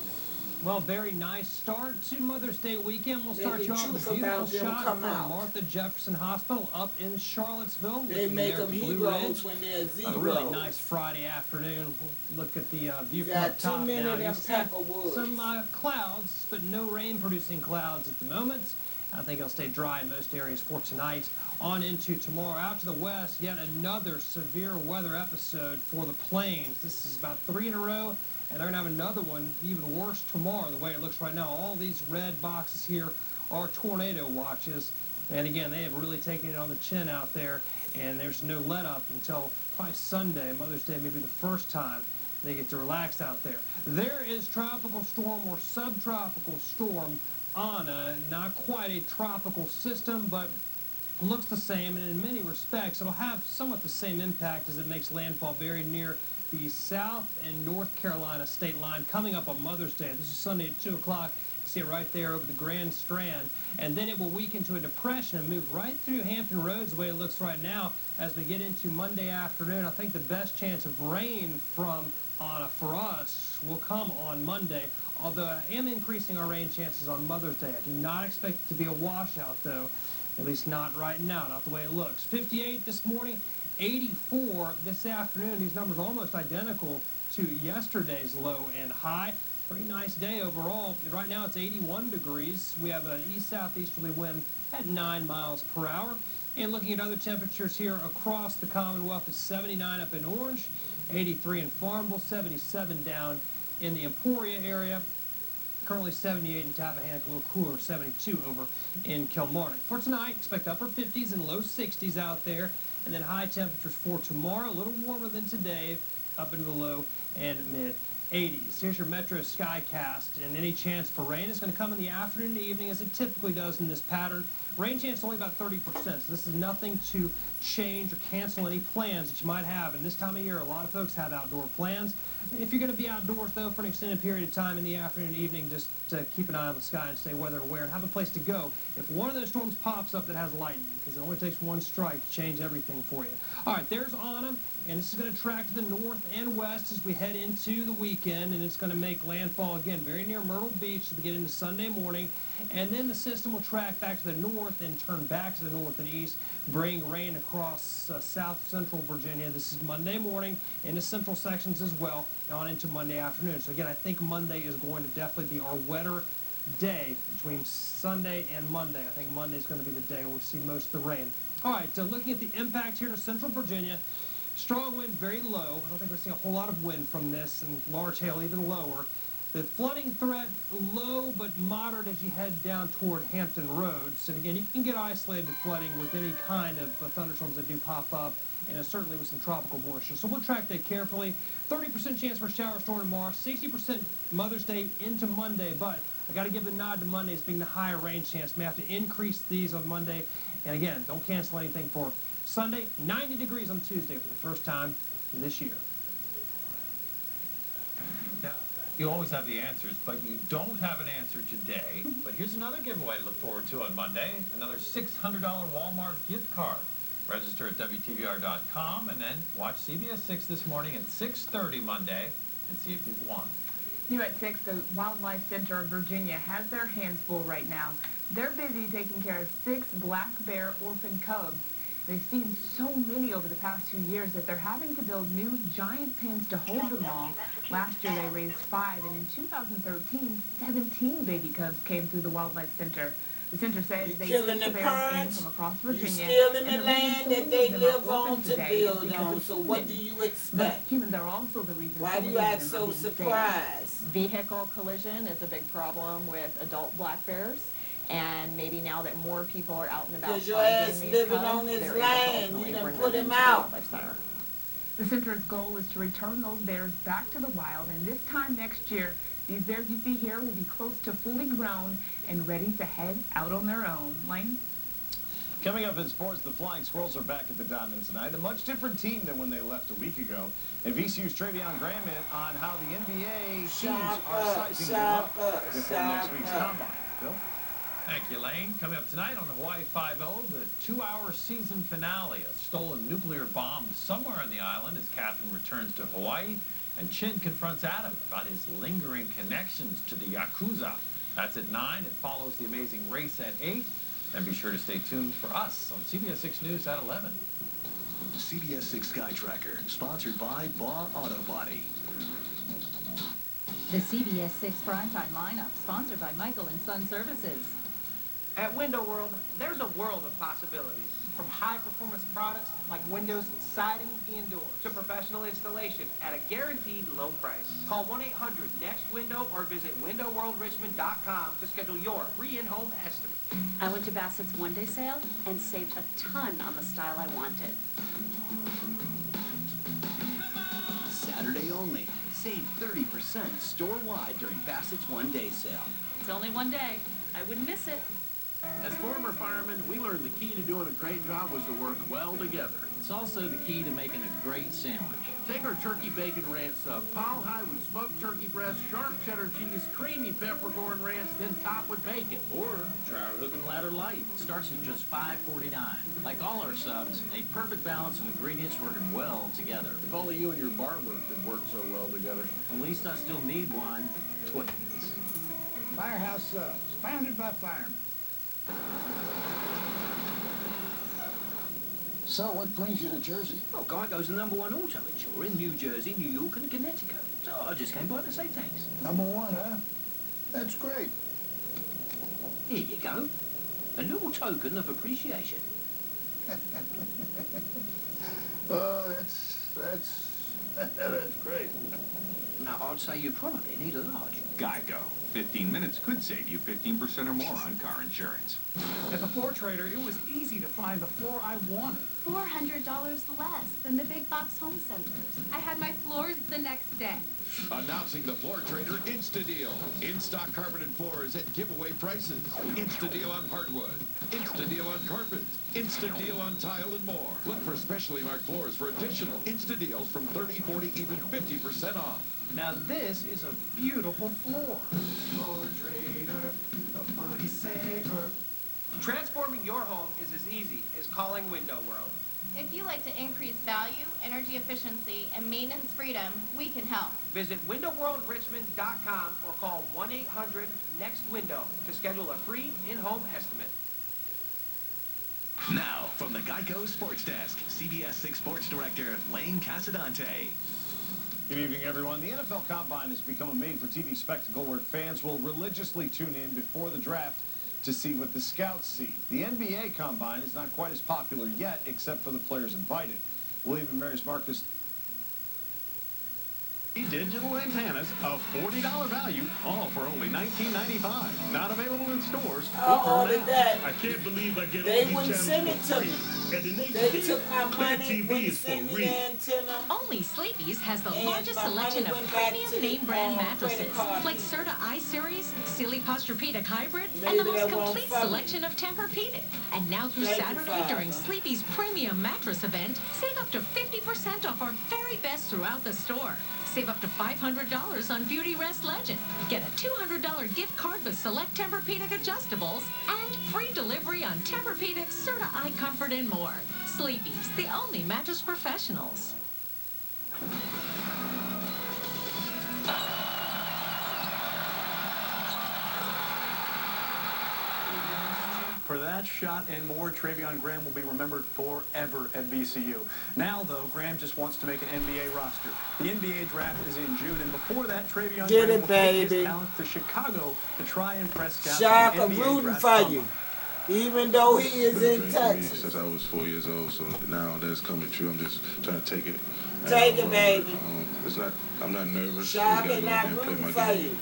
Well, very nice start to Mother's Day weekend. We'll Let start the you off with a truth beautiful about them shot come from out. Martha Jefferson Hospital up in Charlottesville. They Looking make there them at the Blue heroes Ridge. when they're A zeros. really nice Friday afternoon. We'll look at the view from Got up top too many now. of them You see Peckerwoods. some clouds, but no rain-producing clouds at the moment. I think it'll stay dry in most areas for tonight. On into tomorrow. Out to the west, yet another severe weather episode for the plains. This is about 3 in a row, and they're going to have another one even worse tomorrow, the way it looks right now. All these red boxes here are tornado watches. And again, they have really taken it on the chin out there, and there's no let-up until probably Sunday. Mother's Day may be the first time they get to relax out there. There is tropical storm or subtropical storm Anna, not quite a tropical system, but looks the same, and in many respects it'll have somewhat the same impact as it makes landfall very near the South and North Carolina state line coming up on Mother's Day. This is Sunday at 2 o'clock. see it right there over the Grand Strand. And then it will weaken to a depression and move right through Hampton Roads the way it looks right now as we get into Monday afternoon. I think the best chance of rain for us will come on Monday, although I am increasing our rain chances on Mother's Day. I do not expect it to be a washout, though, at least not right now, not the way it looks. 58 this morning, 84 this afternoon. These numbers are almost identical to yesterday's low and high. Pretty nice day overall. Right now it's 81 degrees. We have an east-southeasterly wind at 9 miles per hour. And looking at other temperatures here across the Commonwealth, it's 79 up in Orange, 83 in Farmville, 77 down in the Emporia area. Currently 78 in Tappahannock, a little cooler, 72 over in Kilmarnock. For tonight, expect upper 50s and low 60s out there. And then high temperatures for tomorrow, a little warmer than today, up into the low and mid-80s. Here's your Metro Skycast, and any chance for rain is going to come in the afternoon and evening as it typically does in this pattern. Rain chance is only about 30%, so this is nothing to change or cancel any plans that you might have. And this time of year, a lot of folks have outdoor plans. If you're going to be outdoors, though, for an extended period of time in the afternoon and evening, just keep an eye on the sky and stay weather aware and have a place to go if one of those storms pops up that has lightning, because it only takes one strike to change everything for you. All right, there's Anna, and this is going to track to the north and west as we head into the weekend, and it's going to make landfall again very near Myrtle Beach as we get into Sunday morning. And then the system will track back to the north and turn back to the north and east, bring rain across south central Virginia. This is Monday morning into central sections as well, and on into Monday afternoon. So again, I think Monday is going to definitely be our wetter day between Sunday and Monday. I think Monday is going to be the day where we see most of the rain. All right, looking at the impact here to central Virginia, strong wind, very low. I don't think we're seeing a whole lot of wind from this, and large hail even lower. The flooding threat, low but moderate as you head down toward Hampton Roads. And again, you can get isolated flooding with any kind of thunderstorms that do pop up, and certainly with some tropical moisture. So we'll track that carefully. 30% chance for a shower storm tomorrow, 60% Mother's Day into Monday, but I got to give the nod to Monday as being the higher rain chance. May have to increase these on Monday. And again, don't cancel anything for Sunday. 90 degrees on Tuesday for the first time this year. You always have the answers, but you don't have an answer today. But here's another giveaway to look forward to on Monday, another $600 Walmart gift card. Register at WTVR.com and then watch CBS 6 this morning at 6:30 Monday and see if you've won. New at 6, the Wildlife Center of Virginia has their hands full right now. They're busy taking care of 6 black bear orphan cubs. They've seen so many over the past few years that they're having to build new giant pens to hold them all. Last year they raised 5, and in 2013, 17 baby cubs came through the Wildlife Center. The center says they keep the bears in from across Virginia. You're stealing the land that they live on to build on, so what do you expect? But humans are also the reason. Why do you act so surprised? Vehicle collision is a big problem with adult black bears. And maybe now that more people are out and about because your ass living on this land, you done put him out. The center's goal is to return those bears back to the wild, and this time next year, these bears you see here will be close to fully grown and ready to head out on their own. Lane? Coming up in sports, the Flying Squirrels are back at the Diamond tonight, a much different team than when they left a week ago. And VCU's Travion Graham on how the NBA teams are sizing them up before next week's combine. Bill? Thank you, Lane. Coming up tonight on Hawaii 5-0, the 2-hour season finale. A stolen nuclear bomb somewhere on the island as Captain returns to Hawaii, and Chin confronts Adam about his lingering connections to the Yakuza. That's at 9. It follows The Amazing Race at 8. Then be sure to stay tuned for us on CBS 6 News at 11. CBS 6 Sky Tracker, sponsored by Baugh Auto Body. The CBS 6 Primetime Lineup, sponsored by Michael & Son Services. At Window World, there's a world of possibilities. From high-performance products like windows, siding, and doors, to professional installation at a guaranteed low price. Call 1-800-NEXT-WINDOW or visit WindowWorldRichmond.com to schedule your free in-home estimate. I went to Bassett's one-day sale and saved a ton on the style I wanted. Saturday only. Save 30% store-wide during Bassett's one-day sale. It's only one day. I wouldn't miss it. As former firemen, we learned the key to doing a great job was to work well together. It's also the key to making a great sandwich. Take our turkey bacon ranch sub, pile high with smoked turkey breast, sharp cheddar cheese, creamy peppercorn ranch, then top with bacon. Or try our hook and ladder light. Starts at just $5.49. Like all our subs, a perfect balance of ingredients working well together. If only you and your barber could work so well together. At least I still need one. Twins. Firehouse Subs, founded by firemen. So, what brings you to Jersey? Well, Geico's the #1 auto insurer in New Jersey, New York, and Connecticut. So I just came by to say thanks. #1, huh? That's great. Here you go. A little token of appreciation. Oh, that's great. Now, I'd say you probably need a large. Geico. 15 minutes could save you 15% or more on car insurance. At the Floor Trader, it was easy to find the floor I wanted. $400 less than the big box home centers. I had my floors the next day. Announcing the Floor Trader Insta Deal. In-stock carpet and floors at giveaway prices. Insta Deal on hardwood. Insta Deal on carpet. Insta Deal on tile and more. Look for specially marked floors for additional Insta Deals from 30, 40, even 50% off. Now this is a beautiful floor. Floor Trader, the money saver. Transforming your home is as easy as calling Window World. If you like to increase value, energy efficiency, and maintenance freedom, we can help. Visit windowworldrichmond.com or call 1-800-NEXT-WINDOW to schedule a free in-home estimate. Now, from the Geico Sports Desk, CBS 6 Sports Director Lane Casadante. Good evening, everyone. The NFL Combine has become a made-for-TV spectacle where fans will religiously tune in before the draft to see what the scouts see. The NBA Combine is not quite as popular yet, except for the players invited. William and Mary's Marcus. Digital antennas of $40 value, all for only $19.95. Not available in stores. I ordered that. I can't believe I get They all these wouldn't send it to me. They took my money, wouldn't send me the antenna. Only Sleepy's has the And largest my selection money of went back premium to name brand mattresses, credit card like people. Serta I-Series, Sealy Posturepedic Hybrid, Maybe and the most they won't complete fund me. selection of Tempur-Pedic. And now through Thank you, Saturday Father. during Sleepy's premium mattress event, save up to 50% off our very best throughout the store. Save up to $500 on Beauty Rest Legend. Get a $200 gift card with select Tempur-Pedic adjustables and free delivery on Tempur-Pedic, Serta Eye Comfort, and more. Sleepy's, the only mattress professionals. For that shot and more, Travion Graham will be remembered forever at VCU. Now, though, Graham just wants to make an NBA roster. The NBA draft is in June, and before that, Travion Get Graham it, will take baby. his talent to Chicago to try and press scouts. Shaq, in I'm the NBA rooting draft for combine. you. Even though he is in Been a dream for me Texas. since I was 4 years old, so now that's coming true. I'm just trying to take it. Take it, baby. I'm not nervous. Shaq Just gotta and go out I'm there and play rooting my for game.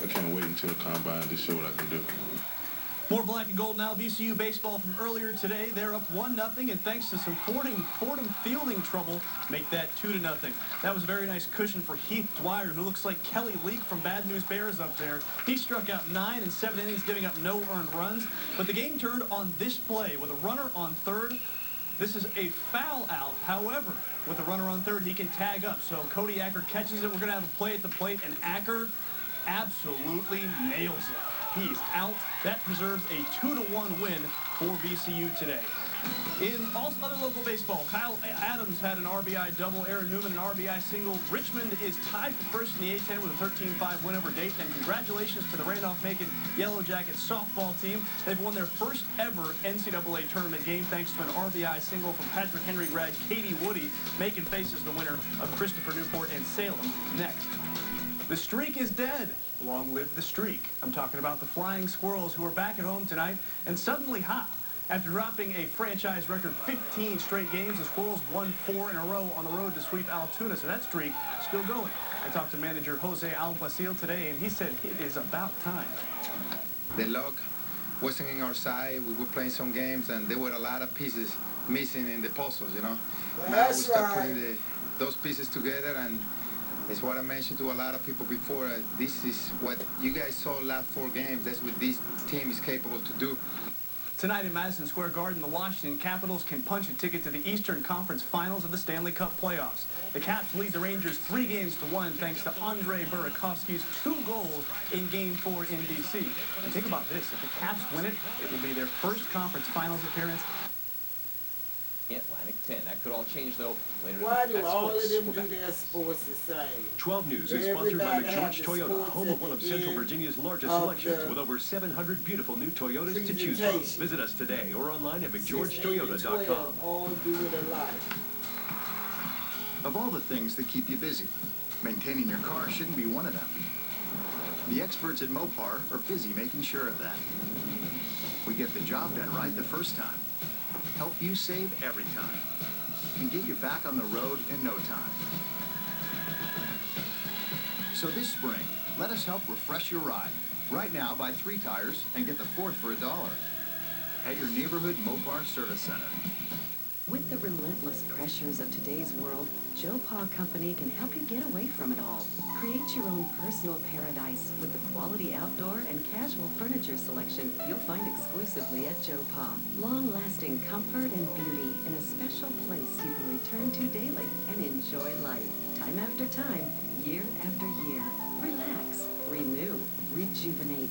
I can't wait until the combine to show what I can do. More black and gold now. VCU baseball from earlier today. They're up 1-0, and thanks to some Fordham fielding trouble, make that 2-0. That was a very nice cushion for Heath Dwyer, who looks like Kelly Leak from Bad News Bears up there. He struck out 9 in 7 innings, giving up no earned runs. But the game turned on this play with a runner on third. This is a foul out. However, with a runner on third, he can tag up. So Cody Acker catches it. We're going to have a play at the plate, and Acker absolutely nails it. He's out. That preserves a 2-1 win for VCU today. In also other local baseball, Kyle Adams had an RBI double, Aaron Newman an RBI single. Richmond is tied for first in the A-10 with a 13-5 win over Dayton. And congratulations to the Randolph-Macon Yellow Jackets softball team. They've won their first ever NCAA tournament game thanks to an RBI single from Patrick Henry grad Katie Woody. Macon faces the winner of Christopher Newport and Salem next. The streak is dead. Long live the streak. I'm talking about the Flying Squirrels, who are back at home tonight and suddenly hot. After dropping a franchise record 15 straight games, the Squirrels won 4 in a row on the road to sweep Altoona, so that streak still going. I talked to manager Jose Alguacil today, and he said it is about time. The luck wasn't in our side. We were playing some games, and there were a lot of pieces missing in the puzzles, you know. Now we start putting those pieces together, and It's what I mentioned to a lot of people before. This is what you guys saw last 4 games. That's what this team is capable to do. Tonight in Madison Square Garden, the Washington Capitals can punch a ticket to the Eastern Conference Finals of the Stanley Cup playoffs. The Caps lead the Rangers 3-1 thanks to Andrei Burakovsky's 2 goals in Game 4 in D.C. And think about this, if the Caps win it, it will be their first conference finals appearance. Atlantic 10. That could all change, though, later Why tonight. do all of them do their sports the same? 12 News is sponsored by McGeorge Toyota, home of one of Central Virginia's largest selections with over 700 beautiful new Toyotas to choose from. Visit us today or online at McGeorgeToyota.com. All do it alike. Of all the things that keep you busy, maintaining your car shouldn't be one of them. The experts at Mopar are busy making sure of that. We get the job done right the first time. Help you save every time and get you back on the road in no time. So this spring, let us help refresh your ride. Right now, buy 3 tires and get the 4th for $1 at your neighborhood Mopar Service Center. With the relentless pressures of today's world, Joe Pa Company can help you get away from it all. Create your own personal paradise with the quality outdoor and casual furniture selection you'll find exclusively at Joe Pa. Long-lasting comfort and beauty in a special place you can return to daily and enjoy life. Time after time, year after year. Relax, renew, rejuvenate,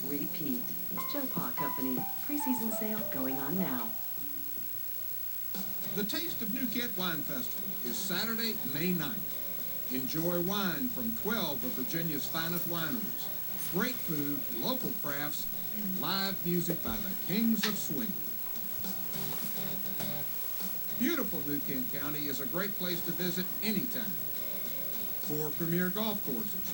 repeat. Joe Pa Company. Preseason sale going on now. The Taste of New Kent Wine Festival is Saturday, May 9th. Enjoy wine from 12 of Virginia's finest wineries, great food, local crafts, and live music by the Kings of Swing. Beautiful New Kent County is a great place to visit anytime. 4 premier golf courses,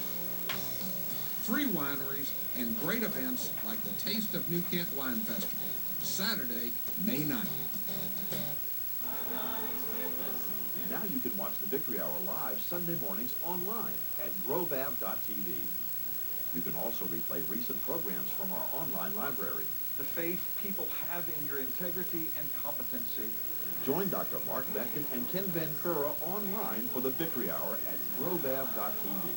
3 wineries, and great events like the Taste of New Kent Wine Festival, Saturday, May 9th. Now you can watch the Victory Hour live Sunday mornings online at groveav.tv. You can also replay recent programs from our online library. The faith people have in your integrity and competency. Join Dr. Mark Becken and Ken Vancura online for the Victory Hour at groveav.tv.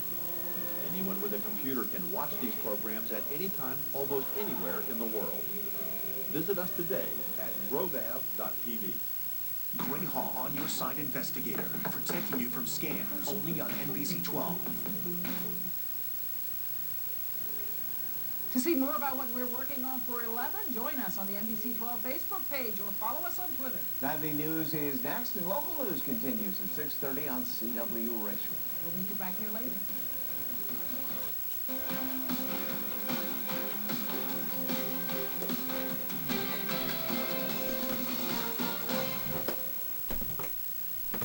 Anyone with a computer can watch these programs at any time, almost anywhere in the world. Visit us today at groveav.tv. Gray Hall on your side investigator, protecting you from scams, only on NBC 12. To see more about what we're working on for 11, join us on the NBC 12 Facebook page or follow us on Twitter. Nightly news is next, and local news continues at 6:30 on CW Richmond. We'll meet you back here later.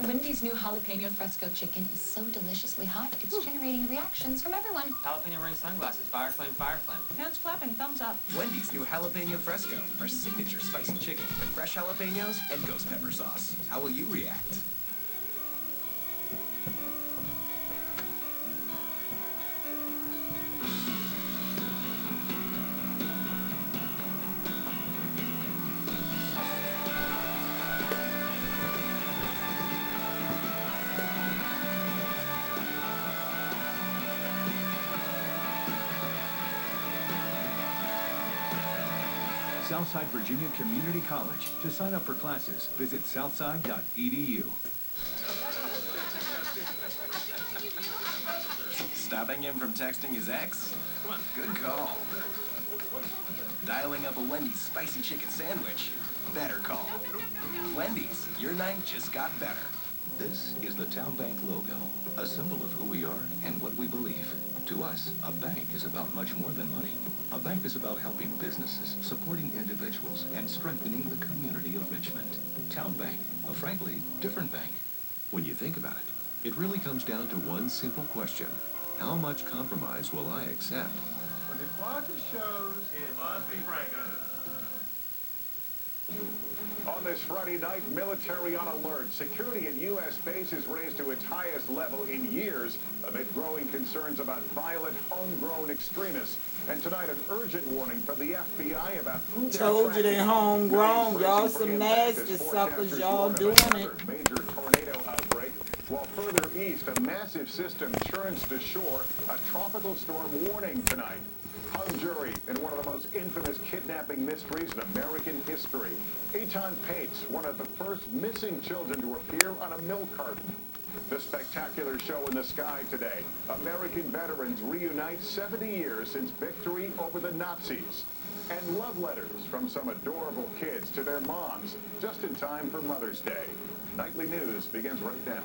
Wendy's new jalapeno fresco chicken is so deliciously hot, it's generating reactions from everyone. Jalapeno ring sunglasses, fire flame, fire flame. Hands clapping, thumbs up. Wendy's new jalapeno fresco, our signature spicy chicken with fresh jalapenos and ghost pepper sauce. How will you react? Southside Virginia Community College. To sign up for classes, visit southside.edu. Stopping him from texting his ex? Good call. Dialing up a Wendy's spicy chicken sandwich? Better call. Wendy's, your night just got better. This is the Town Bank logo, a symbol of who we are and what we believe. To us, a bank is about much more than money. A bank is about helping businesses, supporting individuals, and strengthening the community of Richmond. Town Bank, a frankly different bank. When you think about it, it really comes down to one simple question. How much compromise will I accept? When the quality shows, it must be Franco's. On this Friday night, military on alert. Security at U.S. bases raised to its highest level in years amid growing concerns about violent, homegrown extremists. And tonight, an urgent warning from the FBI about who they're Told you they tracking. homegrown. Y'all some nasty suckers. Y'all doing it. Major tornado outbreak. While further east, a massive system churns to shore a tropical storm warning tonight. Hung jury in one of the most infamous kidnapping mysteries in American history. Eitan Pates, one of the first missing children to appear on a milk carton. The spectacular show in the sky today. American veterans reunite 70 years since victory over the Nazis. And love letters from some adorable kids to their moms just in time for Mother's Day. Nightly News begins right now.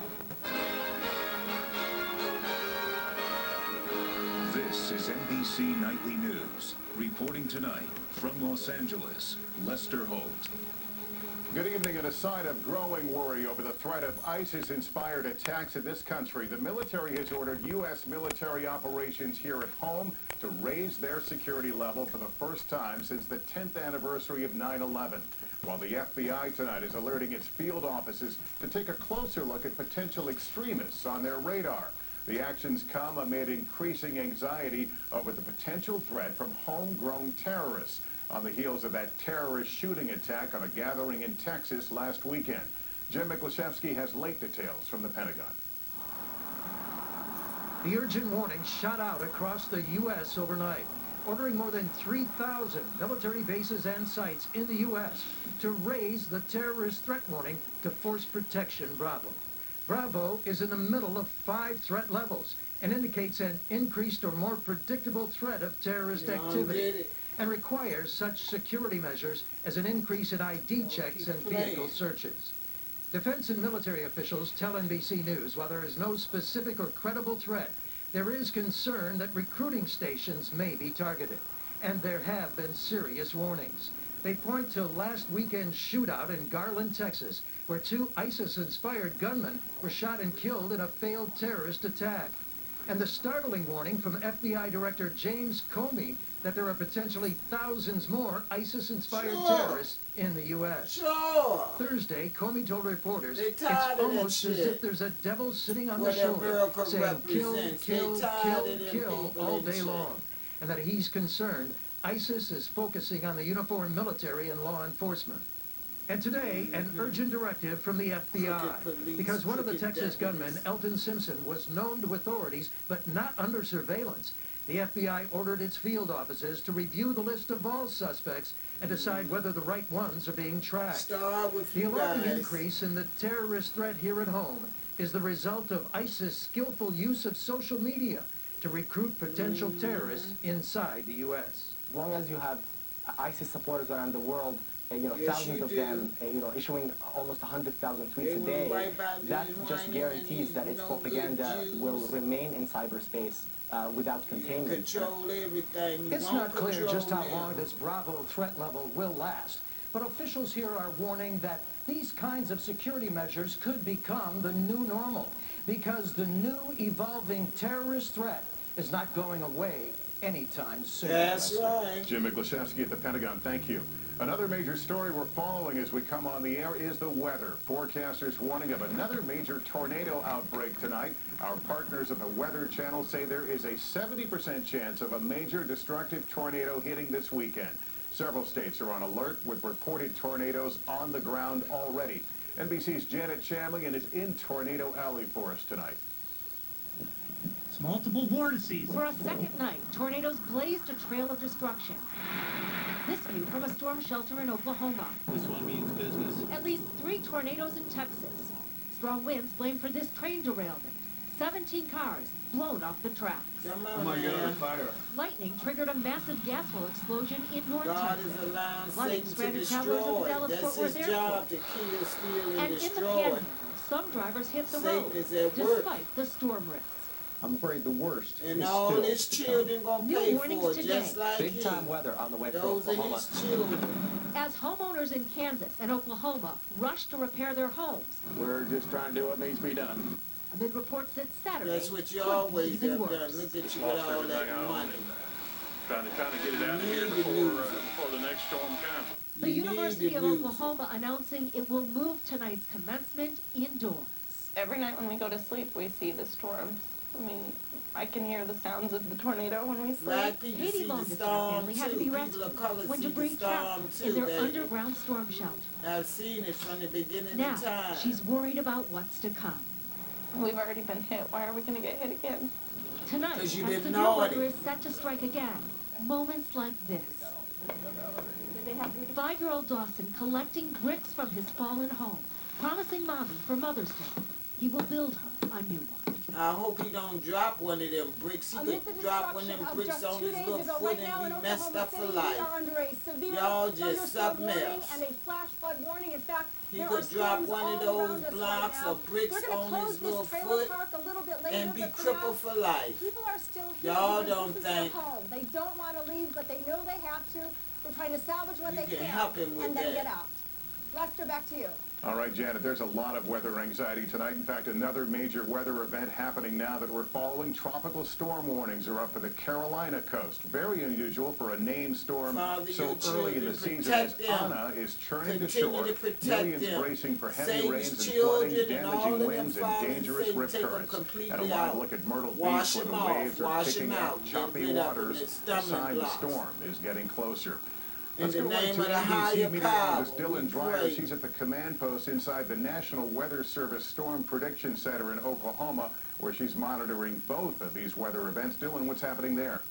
This is NBC Nightly News. Reporting tonight from Los Angeles, Lester Holt. Good evening. In a sign of growing worry over the threat of ISIS-inspired attacks in this country, the military has ordered U.S. military operations here at home to raise their security level for the first time since the 10th anniversary of 9/11, while the FBI tonight is alerting its field offices to take a closer look at potential extremists on their radar. The actions come amid increasing anxiety over the potential threat from homegrown terrorists on the heels of that terrorist shooting attack on a gathering in Texas last weekend. Jim Miklaszewski has late details from the Pentagon. The urgent warning shot out across the U.S. overnight, ordering more than 3,000 military bases and sites in the U.S. to raise the terrorist threat warning to Force Protection Bravo. Bravo is in the middle of 5 threat levels and indicates an increased or more predictable threat of terrorist activity and requires such security measures as an increase in ID checks and vehicle searches. Defense and military officials tell NBC News while there is no specific or credible threat, there is concern that recruiting stations may be targeted, and there have been serious warnings. They point to last weekend's shootout in Garland, Texas, where 2 ISIS-inspired gunmen were shot and killed in a failed terrorist attack. And the startling warning from FBI Director James Comey that there are potentially thousands more ISIS-inspired terrorists in the U.S. Thursday, Comey told reporters it's almost as if there's a devil sitting on the shoulder saying kill, kill, kill, kill all day long, and that he's concerned ISIS is focusing on the uniformed military and law enforcement. And today, an urgent directive from the FBI, because one of the Texas gunmen, Elton Simpson, was known to authorities but not under surveillance. The FBI ordered its field offices to review the list of all suspects and decide whether the right ones are being tracked. The alarming increase in the terrorist threat here at home is the result of ISIS' skillful use of social media to recruit potential terrorists inside the U.S. As long as you have ISIS supporters around the world, thousands of them, issuing almost 100,000 tweets a day, that just guarantees that its propaganda will remain in cyberspace without containment. It's not clear just how long this Bravo threat level will last, but officials here are warning that these kinds of security measures could become the new normal, because the new evolving terrorist threat is not going away anytime soon. That's right. Jim Miklaszewski at the Pentagon, thank you. Another major story we're following as we come on the air is the weather. Forecasters warning of another major tornado outbreak tonight. Our partners at the Weather Channel say there is a 70% chance of a major destructive tornado hitting this weekend. Several states are on alert with reported tornadoes on the ground already. NBC's Janet Shanley is in Tornado Alley for us tonight. It's multiple vortices. For a second night, tornadoes blazed a trail of destruction. This view from a storm shelter in Oklahoma. This one means business. At least 3 tornadoes in Texas. Strong winds blamed for this train derailment. 17 cars blown off the tracks. Oh my God, fire. Lightning triggered a massive gas well explosion in North God Texas. is allowing Flooding Satan stranded to travelers at the destroy. Dallas-Fort That's Worth his Airport. job, to kill, steal, And destroy. in the Panhandle, some drivers hit the Satan road is at work. despite the storm risks. I'm afraid the worst And is all still his children gonna New pay warnings for it, today. just like big him. time weather on the way for Those are Oklahoma. his children. As homeowners in Kansas and Oklahoma rush to repair their homes, We're just trying to do what needs to be done. amid reports that Saturday That's what you could be always even have worse. done. Look at you with all that money. Trying to get it out of here before the next storm comes. The University of Oklahoma announcing it will move tonight's commencement indoors. Every night when we go to sleep, we see the storms. I mean, I can hear the sounds of the tornado when we sleep. Black people Katie see the Longest and her storm family had to too. be People rescued of color when see the debris storm trapped too, in their baby. underground storm shelter. I've seen it from the beginning Now, of time. she's worried about what's to come. We've already been hit. Why are we going to get hit again? Tonight, that you've been severe naughty. weather is set to strike again. Moments like this. 5-year-old Dawson collecting bricks from his fallen home, promising Mommy for Mother's Day he will build her a new one. I hope he don't drop one of them bricks. He could drop one of them bricks on his little foot and be messed up for life. Y'all just suck mess. And a flash flood warning. In fact, he could drop one of those blocks or bricks on his little foot and be crippled for life. People are still here. Y'all don't think. They don't want to leave, but they know they have to. They're trying to salvage what they can help him with and then that. get out. Lester, back to you. All right, Janet, there's a lot of weather anxiety tonight. In fact, another major weather event happening now that we're following. Tropical storm warnings are up for the Carolina coast. Very unusual for a named storm so early in the season as Anna is churning to shore. Millions bracing for heavy rains and flooding, damaging winds, and dangerous rip currents. And a live look at Myrtle Beach where the waves are kicking out choppy waters. A sign the storm is getting closer. Let's go right to NBC meteorologist Dylan Dreyer. She's at the command post inside the National Weather Service Storm Prediction Center in Oklahoma, where she's monitoring both of these weather events. Dylan, what's happening there?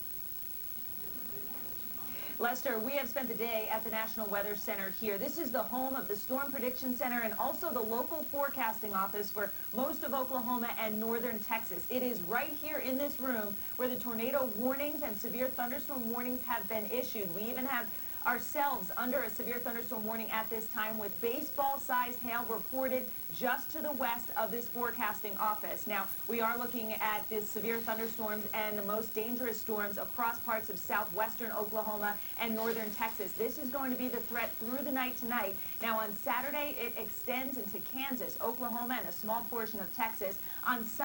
Lester, we have spent the day at the National Weather Center here. This is the home of the Storm Prediction Center and also the local forecasting office for most of Oklahoma and northern Texas. It is right here in this room where the tornado warnings and severe thunderstorm warnings have been issued. We even have ourselves under a severe thunderstorm warning at this time with baseball-sized hail reported just to the west of this forecasting office. Now, we are looking at the severe thunderstorms and the most dangerous storms across parts of southwestern Oklahoma and northern Texas. This is going to be the threat through the night tonight. Now, on Saturday, it extends into Kansas, Oklahoma, and a small portion of Texas. On